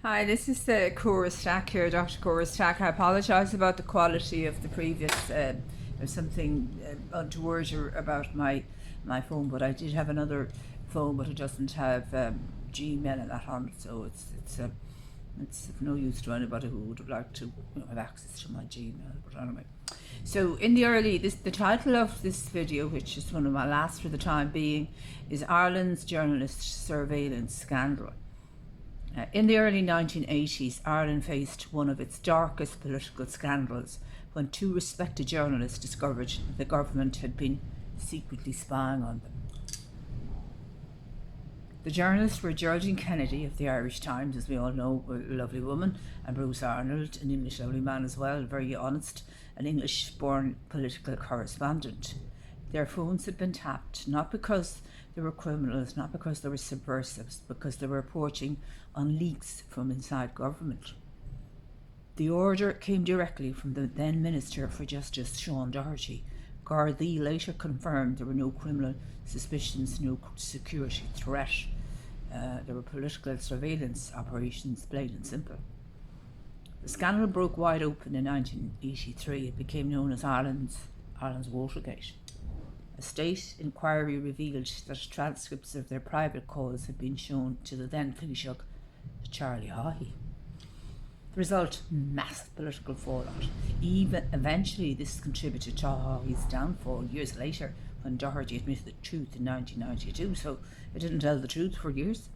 Hi, this is Cora Stack here, Dr. Cora Stack. I apologise about the quality of the previous. There's something untoward about my phone, but I did have another phone, but it doesn't have Gmail and that on it, so it's of no use to anybody who would like to have access to my Gmail. But anyway, so the title of this video, which is one of my last for the time being, is Ireland's Journalist Surveillance Scandal. In the early 1980s, Ireland faced one of its darkest political scandals when two respected journalists discovered the government had been secretly spying on them. The journalists were Geraldine Kennedy of the Irish Times, as we all know, a lovely woman, and Bruce Arnold, an English lovely man as well, very honest, an English-born political correspondent. Their phones had been tapped, not because they were criminals, not because they were subversives, because they were reporting on leaks from inside government. The order came directly from the then Minister for Justice, Sean Doherty. Gardaí later confirmed there were no criminal suspicions, no security threat. There were political surveillance operations, plain and simple. The scandal broke wide open in 1983. It became known as Ireland's Watergate. A state inquiry revealed that transcripts of their private calls had been shown to the then Taoiseach, Charlie Haughey. The result, massive political fallout. Even eventually this contributed to Haughey's downfall years later when Doherty admitted the truth in 1992, so it didn't tell the truth for years.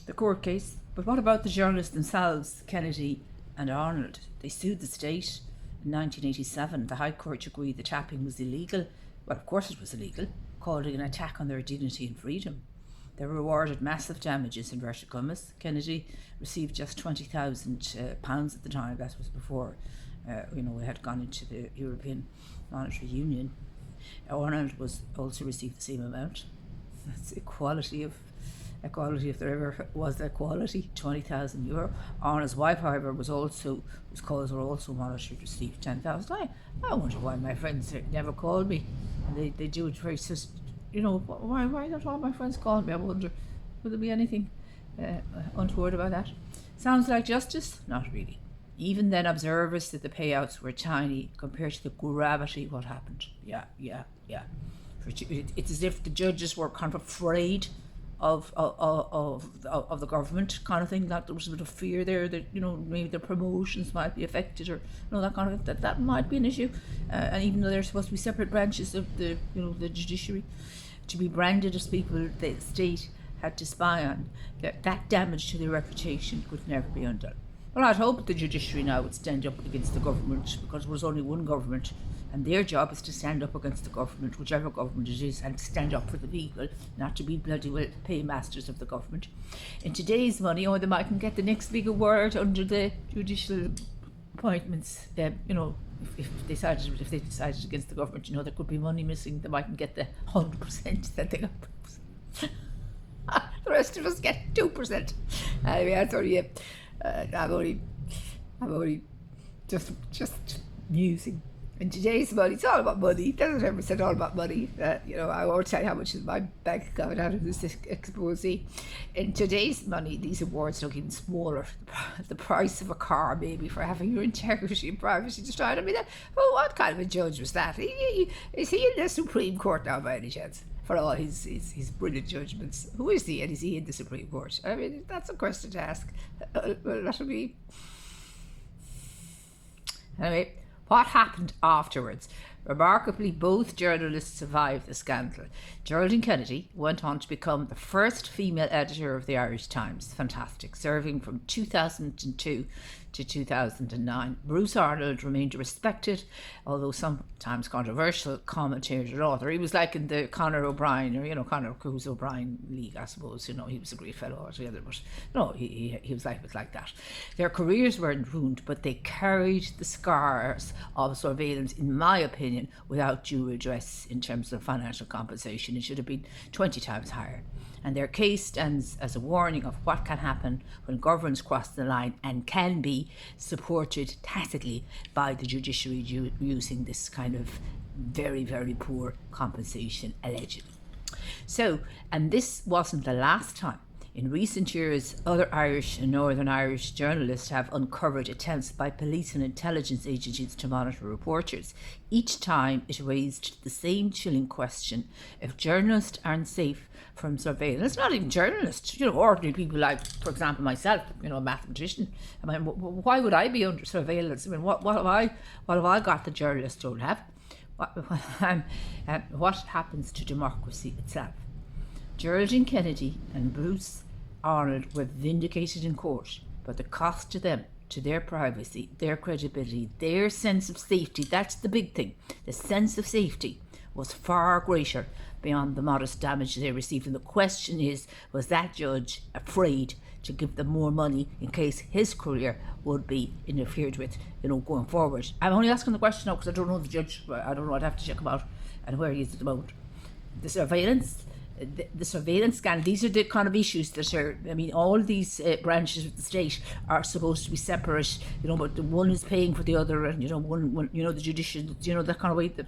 The court case, but what about the journalists themselves, Kennedy and Arnold? They sued the state. In 1987, the High Court agreed the tapping was illegal. Well, of course it was illegal, called it an attack on their dignity and freedom. They were awarded massive damages, inverted commas. Kennedy received just £20,000 at the time. That was before, we had gone into the European Monetary Union. Arnold was also received the same amount. That's equality if there ever was equality, €20,000. Arnold's wife, however, whose calls were also monitored, received 10,000. I wonder why my friends never called me, and they do it very why don't all my friends call me? I wonder, would there be anything untoward about that? Sounds like justice? Not really. Even then, observers said the payouts were tiny compared to the gravity of what happened. Yeah. It's as if the judges were kind of afraid of the government, kind of thing. That there was a bit of fear there that maybe their promotions might be affected, or that kind of that might be an issue. And even though they're supposed to be separate branches of the the judiciary, to be branded as people the state had to spy on, that damage to their reputation could never be undone. Well, I'd hope the judiciary now would stand up against the government, because there was only one government, and their job is to stand up against the government, whichever government it is, and stand up for the people, not to be bloody well paymasters of the government. In today's money, they mightn't get the next big award under the judicial appointments. If they decided against the government, there could be money missing. They mightn't get the 100% that they got. The rest of us get 2%. Anyway, that's only it. I'm only just musing. In today's money, it's all about money. It doesn't ever say all about money. I won't tell you how much is my bank account out of this expose. In today's money, these awards look even smaller. The price of a car, maybe, for having your integrity and privacy destroyed. I mean, what kind of a judge was that? Is he in the Supreme Court now, by any chance? For all his brilliant judgments. Who is he, and is he in the Supreme Court? I mean, that's a question to ask. Well, that'll be... Anyway, what happened afterwards? Remarkably, both journalists survived the scandal. Geraldine Kennedy went on to become the first female editor of the Irish Times. Fantastic. Serving from 2002 to 2009. Bruce Arnold remained a respected, although sometimes controversial, commentator and author. He was like in the Conor O'Brien, or Conor Cruz O'Brien league, I suppose. He was a great fellow altogether, but no, he was like that. Their careers weren't ruined, but they carried the scars of surveillance, in my opinion, without due redress in terms of financial compensation. It should have been 20 times higher. And their case stands as a warning of what can happen when governments cross the line and can be supported tacitly by the judiciary using this kind of very, very poor compensation, allegedly. So, and this wasn't the last time In recent years, other Irish and Northern Irish journalists have uncovered attempts by police and intelligence agencies to monitor reporters. Each time it raised the same chilling question: if journalists aren't safe from surveillance, not even journalists, ordinary people like, for example, myself, a mathematician. I mean, why would I be under surveillance? I mean, what have I got the journalists don't have? What happens to democracy itself? Geraldine Kennedy and Bruce Arnold were vindicated in court, but the cost to them, to their privacy, their credibility, their sense of safety, that's the big thing, the sense of safety, was far greater beyond the modest damage they received. And the question is, was that judge afraid to give them more money in case his career would be interfered with, going forward? I'm only asking the question now because I don't know the judge. I don't know. I'd have to check him out and where he is at the moment. The surveillance scandal, these are the kind of issues that are, all these branches of the state are supposed to be separate, but the one is paying for the other, and, one the judicial, that kind of way, that,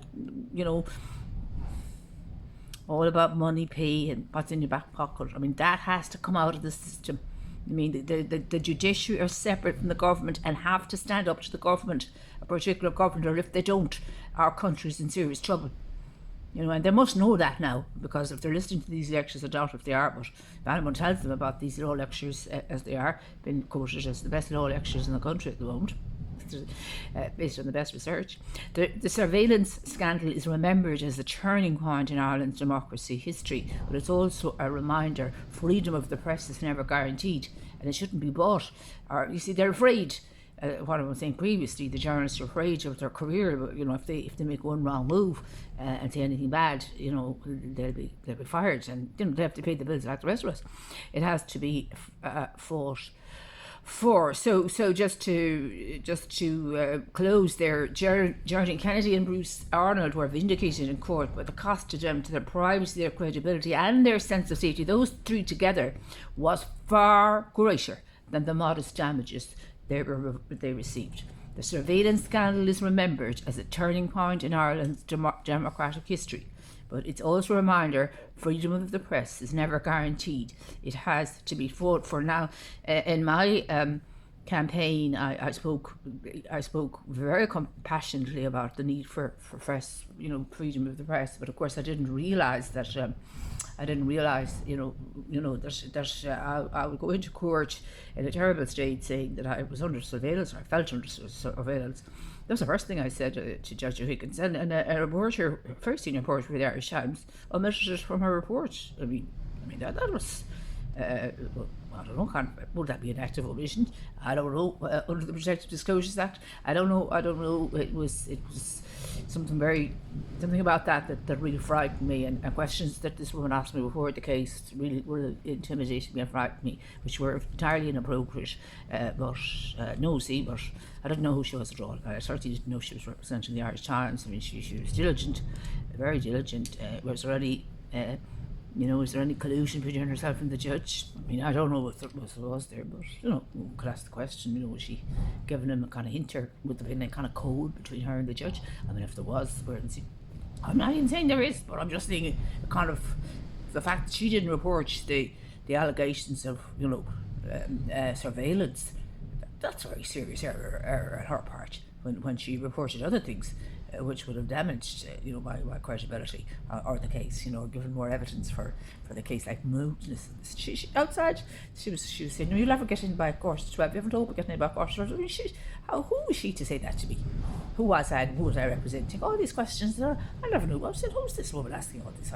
all about money, pay, and what's in your back pocket. That has to come out of the system. The judiciary are separate from the government and have to stand up to the government, a particular government, or if they don't, our country's in serious trouble. And they must know that now, because if they're listening to these lectures, I doubt if they are, but if anyone tells them about these law lectures, as they are, been quoted as the best law lectures in the country at the moment, based on the best research. The surveillance scandal is remembered as a turning point in Ireland's democracy history, but it's also a reminder freedom of the press is never guaranteed, and it shouldn't be bought. Or, they're afraid. What I was saying previously, the journalists are afraid of their career. If they make one wrong move and say anything bad, they'll be fired, and they have to pay the bills like the rest of us. It has to be fought for. So just to close there, Geraldine Kennedy and Bruce Arnold were vindicated in court, but the cost to them, to their privacy, their credibility, and their sense of safety, those three together, was far greater than the modest damages they received. The surveillance scandal is remembered as a turning point in Ireland's democratic history, but it's also a reminder freedom of the press is never guaranteed. It has to be fought for. Now, in my campaign, I spoke very compassionately about the need for press, freedom of the press. But of course, I didn't realise that. I would go into court in a terrible state saying that I was under surveillance, or I felt under surveillance. That was the first thing I said to Judge O'Higgins, and a reporter, a very senior reporter for the Irish Times, omitted it from her report. That was. I don't know. Would that be an act of omission? I don't know. Under the Protective Disclosures Act, I don't know. It was something about that really frightened me, and questions that this woman asked me before the case really intimidated me and frightened me, which were entirely inappropriate. But I didn't know who she was at all. I certainly didn't know she was representing the Irish Times. She was diligent, very diligent. Was there any collusion between herself and the judge? I don't know if there was there, but one could ask the question. Was she giving him a kind of hint, or would there been a kind of code between her and the judge? If there was, I'm not even saying there is, but I'm just saying kind of the fact that she didn't report the allegations of surveillance. That's a very serious error on her part when she reported other things, which would have damaged, my credibility or the case, given more evidence for the case, like mootness. She outside, she was saying, "No, you'll never get in by a quarter to 12. You haven't hope of getting in by a quarter to 12." Who was she to say that to me? Who was I? And who was I representing? All these questions. I never knew. I said, "Who's this woman asking all these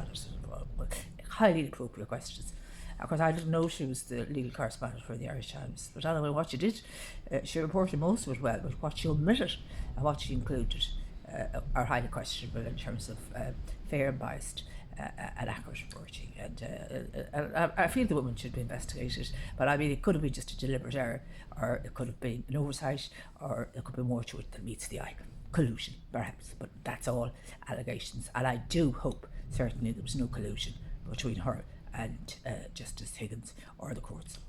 highly inappropriate questions?" Of course, I didn't know she was the legal correspondent for the Irish Times. But anyway, what she did, she reported most of it well, but what she omitted and what she included are highly questionable in terms of fair and biased and accurate reporting. And I feel the woman should be investigated, but it could have been just a deliberate error, or it could have been an oversight, or there could be more to it than meets the eye. Collusion, perhaps, but that's all allegations. And I do hope, certainly, there was no collusion between her and Justice Higgins or the courts.